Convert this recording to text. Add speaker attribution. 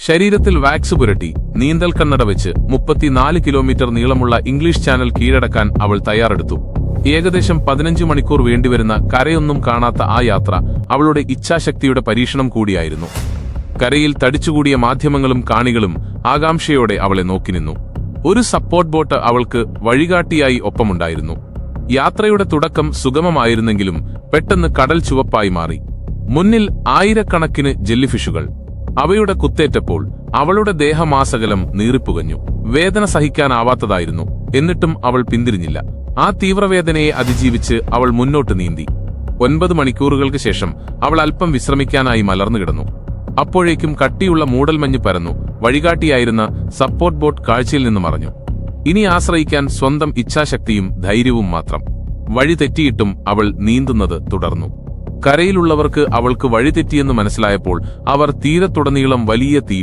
Speaker 1: ശരീരത്തിൽ വാക്സ് പുരട്ടി നീന്തൽ കണ്ണട വെച്ച് 34 കിലോമീറ്റർ നീളമുള്ള ഇംഗ്ലീഷ് ചാനൽ കീഴടക്കാൻ അവൾ തയ്യാറെടുത്തു. ഏകദേശം 15 മണിക്കൂർ വേണ്ടിവരുന്ന കരയൊന്നും കാണാത്ത ആ യാത്ര അവളുടെ ഇച്ഛാശക്തിയുടെ പരീക്ഷണം കൂടിയായിരുന്നു. കരയിൽ തടിച്ചുകൂടിയ മാധ്യമങ്ങളും കാണികളും ആകാംക്ഷയോടെ അവളെ നോക്കിനിന്നു. ഒരു സപ്പോർട്ട് ബോട്ട് അവൾക്ക് വഴികാട്ടിയായി ഒപ്പമുണ്ടായിരുന്നു. യാത്രയുടെ തുടക്കം സുഗമമായിരുന്നെങ്കിലും പെട്ടെന്ന് കടൽ ചുവപ്പായി മാറി. മുന്നിൽ ആയിരക്കണക്കിന് ജെല്ലിഫിഷുകൾ. അവയുടെ കുത്തേറ്റപ്പോൾ അവളുടെ ദേഹമാസകലം നീറിപ്പുകഞ്ഞു. വേദന സഹിക്കാനാവാത്തതായിരുന്നു. എന്നിട്ടും അവൾ പിന്തിരിഞ്ഞില്ല. ആ തീവ്രവേദനയെ അതിജീവിച്ച് അവൾ മുന്നോട്ട് നീന്തി. 9 മണിക്കൂറുകൾക്ക് ശേഷം അവൾ അല്പം വിശ്രമിക്കാനായി മലർന്നു കിടന്നു. അപ്പോഴേക്കും കട്ടിയുള്ള മൂടൽമഞ്ഞ് പരന്നു. വഴികാട്ടിയായിരുന്ന സപ്പോർട്ട് ബോട്ട് കാഴ്ചയിൽ നിന്ന് മറഞ്ഞു. ഇനി ആശ്രയിക്കാൻ സ്വന്തം ഇച്ഛാശക്തിയും ധൈര്യവും മാത്രം. വഴി തെറ്റിയിട്ടും അവൾ നീന്തുന്നത് തുടർന്നു. കരയിലുള്ളവർക്ക് അവൾക്ക് വഴിതെറ്റിയെന്ന് മനസ്സിലായപ്പോൾ അവർ തീരത്തുടനീളം വലിയ തീ